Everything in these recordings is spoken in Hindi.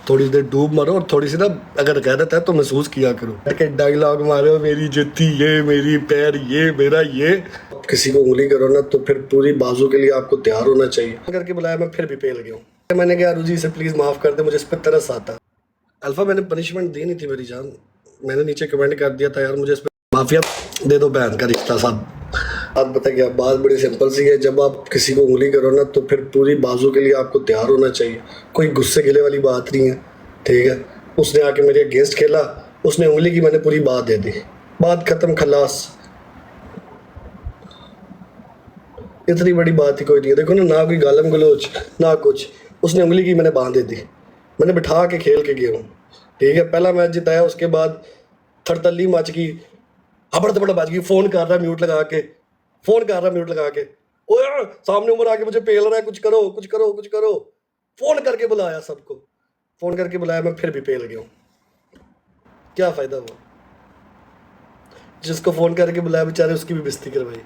थोड़ी देर डूब मरो और थोड़ी सी ना अगर गैरत है तो महसूस किया करो के डायलॉग मारो, मेरी जुत्ती ये, मेरी पैर ये, मेरा ये। किसी को उंगली करो ना तो फिर पूरी बाजू के लिए आपको तैयार होना चाहिए। करके बुलाया, मैं फिर भी पेल गया हूँ। मैंने कहा रुजी से प्लीज माफ कर दे, मुझे इस पर तरस आता। अल्फा मैंने पनिशमेंट दी नहीं थी मेरी जान, मैंने नीचे कमेंट कर दिया था यार मुझे इस पर माफिया दे दो, बहन का रिश्ता साहब। बात बता क्या, बात बड़ी सिंपल सी है, जब आप किसी को उंगली करो ना तो फिर पूरी बाजू के लिए आपको तैयार होना चाहिए। कोई गुस्से गिले वाली बात नहीं है, ठीक है। उसने आके मेरे अगेंस्ट खेला, उसने उंगली की, मैंने पूरी बात दे दी, बात खत्म, खलास। इतनी बड़ी बात ही कोई नहीं है। देखो ना कोई गालम गलोच ना कुछ, उसने उंगली की, मैंने बांध दे दी, मैंने बिठा के खेल के गया हूँ, ठीक है। पहला मैच जिताया, उसके बाद थड़तल्ली मच गई, हबड़ तबड़ बाज गई। फोन कर रहा म्यूट लगा के, फोन कर रहा म्यूट लगा के, ओए सामने उमर आके मुझे पेल रहा है, कुछ करो कुछ करो कुछ करो। फोन करके बुलाया, सबको फोन करके बुलाया, मैं फिर भी पेल गया हूँ। क्या फायदा हुआ, जिसको फोन करके बुलाया बेचारे उसकी भी बेइज्जती करवाई।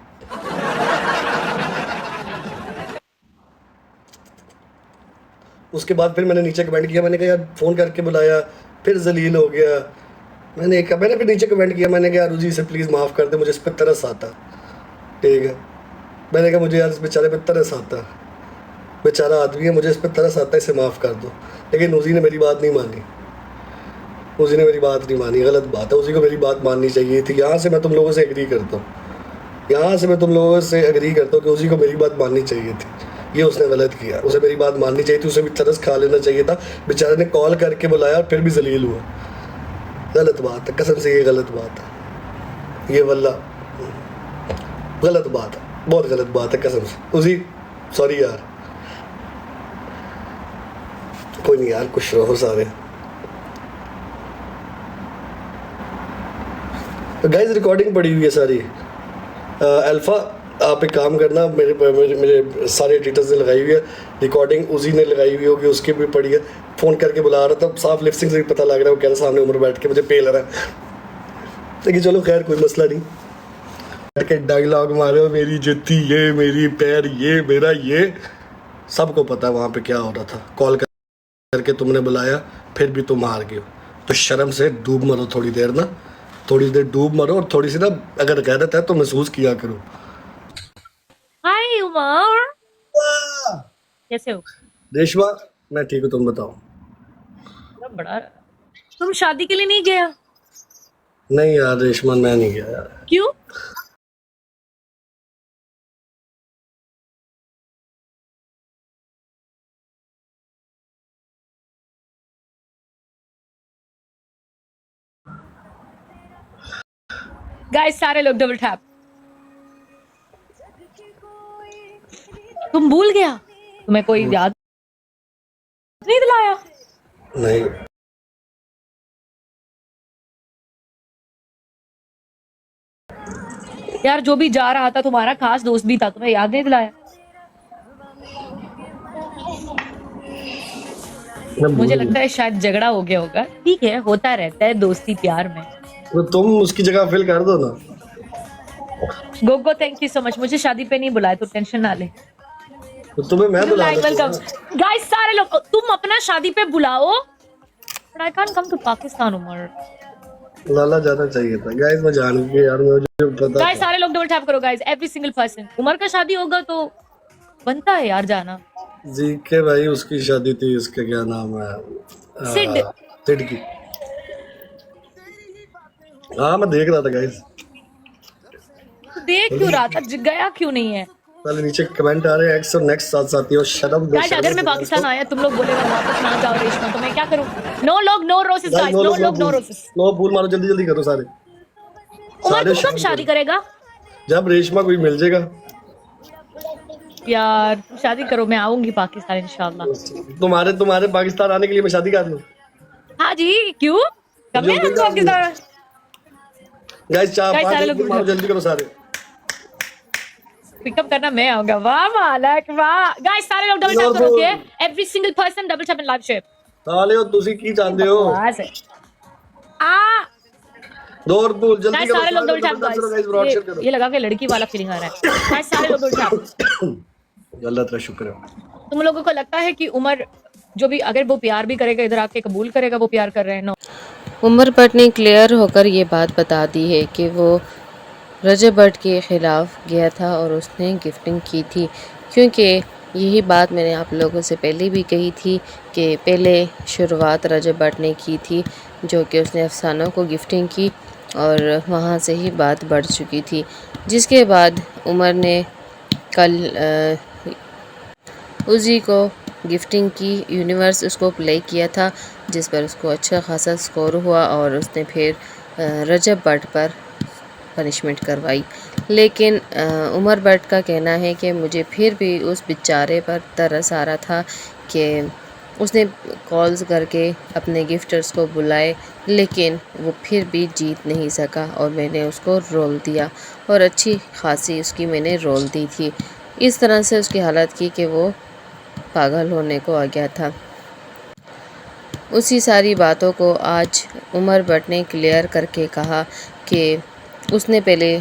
उसके बाद फिर मैंने नीचे कमेंट किया, मैंने कहा यार फोन करके बुलाया, फिर जलील हो गया। मैंने फिर नीचे कमेंट किया, मैंने कहा रुजी से प्लीज़ माफ़ कर दे, मुझे इस पर तरस आता, ठीक है। मैंने कहा मुझे यार इस बेचारे पे तरस आता, बेचारा आदमी है, मुझे इस पर तरस आता है, इसे माफ़ कर दो। लेकिन उसी ने मेरी बात नहीं मानी, उसी ने मेरी बात नहीं मानी, गलत बात है। उसी को मेरी बात माननी चाहिए थी। यहाँ से मैं तुम लोगों से एग्री करता हूँ, यहाँ से मैं तुम लोगों से एग्री करता हूँ कि उसी को मेरी बात माननी चाहिए थी। ये उसने गलत किया, उसे मेरी बात माननी चाहिए थी, उसे भी तरस खा लेना चाहिए था। बेचारे ने कॉल करके बुलाया और फिर भी जलील हुआ। गलत बात है, कसम से ये गलत बात है, ये वल्ला गलत बात है, बहुत गलत बात है कसम से। उसी सॉरी यार, कोई नहीं यार, खुश रहो सारे। गाइस रिकॉर्डिंग पड़ी हुई है सारी। अल्फा आप एक काम करना, मेरे सारे एडिटर्स ने लगाई हुई है रिकॉर्डिंग, उसी ने लगाई हुई होगी, उसकी भी पड़ी है। फ़ोन करके बुला रहा था, साफ लिपसिंग से भी पता लग रहा है वो कह रहा सामने उम्र बैठ के मुझे पेल रहा है। लेकिन चलो खैर कोई मसला नहीं। बैठ के डायलॉग मारो, मेरी जुत्ती ये, मेरी पैर ये, मेरा ये। सबको पता है वहाँ पे क्या हो रहा था। कॉल करके तुमने बुलाया, फिर भी तुम हार गए हो, तो शर्म से डूब मरो थोड़ी देर ना, थोड़ी देर डूब मरो और थोड़ी सी ना अगर गैरत है तो महसूस किया करो। हाय उमर, कैसे हो? रेशमा मैं ठीक हूँ, तुम बताओ। बड़ा तुम शादी के लिए नहीं गया? नहीं यार रेशमा मैं नहीं गया यार। क्यों? गाइस सारे लोग डबल टैप। तुम भूल गया? तुम्हें कोई याद नहीं दिलाया? नहीं यार जो भी जा रहा था तुम्हारा खास दोस्त भी था, तुम्हें याद नहीं दिलाया? मुझे लगता है शायद झगड़ा हो गया होगा। ठीक है, होता रहता है दोस्ती प्यार में। तो तुम उसकी जगह फिल कर दो ना। Gogo thank you so much, मुझे शादी पे नहीं बुलाया तो टेंशन ना ले। तो तुम्हें मैं बुला वेलकम गाइस सारे लोग, तुम अपना शादी पे बुलाओ। But I can't come to Pakistan Umar. लाला जाना चाहिए था। गाइस मैं जान गया यार, मुझे पता। गाइस सारे लोग डबल टैप करो guys, every single person. Umar का शादी होगा तो बनता है यार जाना। जी के भाई उसकी शादी थी, इसका क्या नाम है, सिड सिड की। हाँ मैं देख रहा था गाइस। देख क्यों रहा था, गया क्यों नहीं है? पहले नीचे कमेंट आ रहे हैं एक्स और नेक्स्ट साथ साथी और शर्म दो। गाइस अगर मैं पाकिस्तान आया तुम लोग बोलेगा वापस ना जाओ रेशमा, तो मैं क्या करूं? नो लोग नो रोसेस गाइस, नो लोग नो रोसेस। नो फूल मारो, जल्दी जल्दी करो सारे। उमर तू कब शादी करेगा? जब रेशमा कोई मिल जाएगा। यार शादी करो, मैं आऊंगी पाकिस्तान इंशाल्लाह। तुम्हारे पाकिस्तान आने के लिए मैं शादी कर लूं? हाँ जी, क्यों? कब मैं पाकिस्तान? गाइस सारे लोग जल्दी करो सारे। पिकअप करना मैं आऊंगा। वाह मालक वाह। गाइस सारे लोग डबल टैप करो, okay? Every single person double tap in live share. साले हो तुसी की चाहते हो? आ दौड़ बोल जल्दी करो। सारे लोग डबल टैप गाइस। ये लगा के लड़की वाला फीलिंग आ रहा है। गाइस सारे लोग डबल टैप। अल्लाह तेरा शुक्र है। तुम लोगों को लगता है कि उमर जो भी अगर वो प्यार भी करेगा इधर आके कबूल करेगा वो प्यार कर रहे हैं ना। उमर भट्ट ने क्लियर होकर ये बात बता दी है कि वो रजब भट्ट के ख़िलाफ़ गया था और उसने गिफ्टिंग की थी, क्योंकि यही बात मैंने आप लोगों से पहले भी कही थी कि पहले शुरुआत रजब भट्ट ने की थी, जो कि उसने अफसाना को गिफ्टिंग की और वहाँ से ही बात बढ़ चुकी थी। जिसके बाद उमर ने कल उज़ी को गिफ्टिंग की, यूनिवर्स उसको प्ले किया था जिस पर उसको अच्छा खासा स्कोर हुआ और उसने फिर रजब भट्ट पर पनिशमेंट करवाई। लेकिन उमर भट्ट का कहना है कि मुझे फिर भी उस बेचारे पर तरस आ रहा था कि उसने कॉल्स करके अपने गिफ्टर्स को बुलाए, लेकिन वो फिर भी जीत नहीं सका और मैंने उसको रोल दिया और अच्छी खासी उसकी मैंने रोल दी थी। इस तरह से उसकी हालत की कि वो पागल होने को आ गया था। उसी सारी बातों को आज उमर भट्ट ने क्लियर करके कहा कि उसने पहले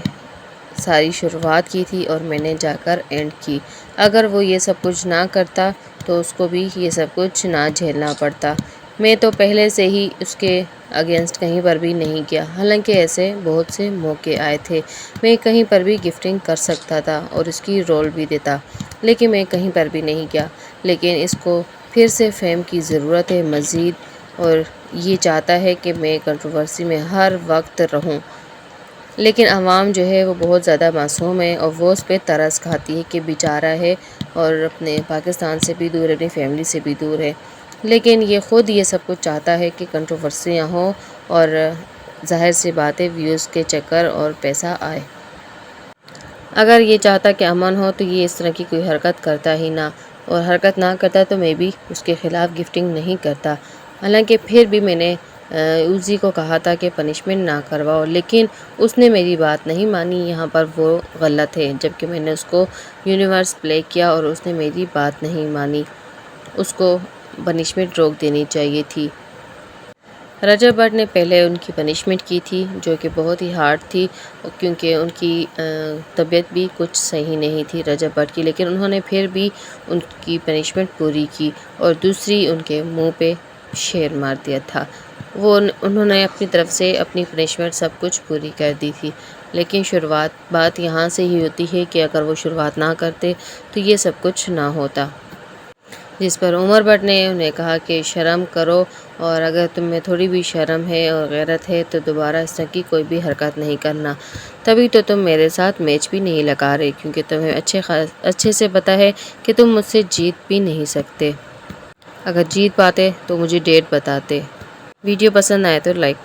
सारी शुरुआत की थी और मैंने जाकर एंड की। अगर वो ये सब कुछ ना करता तो उसको भी ये सब कुछ ना झेलना पड़ता। मैं तो पहले से ही उसके अगेंस्ट कहीं पर भी नहीं किया, हालांकि ऐसे बहुत से मौके आए थे मैं कहीं पर भी गिफ्टिंग कर सकता था और इसकी रोल भी देता, लेकिन मैं कहीं पर भी नहीं किया। लेकिन इसको फिर से फेम की ज़रूरत है मज़ीद, और ये चाहता है कि मैं कंट्रोवर्सी में हर वक्त रहूं। लेकिन आवाम जो है वो बहुत ज़्यादा मासूम है और वो उस पर तरस खाती है कि बेचारा है और अपने पाकिस्तान से भी दूर है, अपनी फैमिली से भी दूर है। लेकिन ये ख़ुद ये सब कुछ चाहता है कि कंट्रोवर्सियाँ हों और ज़ाहिर सी बात है व्यूज़ के चक्कर और पैसा आए। अगर ये चाहता कि अमन हो तो ये इस तरह की कोई हरकत करता ही ना, और हरकत ना करता तो मैं भी उसके ख़िलाफ़ गिफ्टिंग नहीं करता। हालांकि फिर भी मैंने उज़ी को कहा था कि पनिशमेंट ना करवाओ, लेकिन उसने मेरी बात नहीं मानी। यहाँ पर वो गलत है, जबकि मैंने उसको यूनिवर्स प्ले किया और उसने मेरी बात नहीं मानी। उसको पनिशमेंट रोक देनी चाहिए थी। रजब भट्ट ने पहले उनकी पनिशमेंट की थी जो कि बहुत ही हार्ड थी, क्योंकि उनकी तबीयत भी कुछ सही नहीं थी रजब भट्ट की, लेकिन उन्होंने फिर भी उनकी पनिशमेंट पूरी की और दूसरी उनके मुंह पे शेर मार दिया था। उन्होंने अपनी तरफ से अपनी पनिशमेंट सब कुछ पूरी कर दी थी। लेकिन शुरुआत बात यहाँ से ही होती है कि अगर वो शुरुआत ना करते तो ये सब कुछ ना होता। जिस पर उमर भट्ट ने उन्हें कहा कि शर्म करो, और अगर तुम में थोड़ी भी शर्म है और गैरत है तो दोबारा इस तरह की कोई भी हरकत नहीं करना। तभी तो तुम मेरे साथ मैच भी नहीं लगा रहे, क्योंकि तुम्हें अच्छे से पता है कि तुम मुझसे जीत भी नहीं सकते। अगर जीत पाते तो मुझे डेट बताते। वीडियो पसंद आए तो लाइक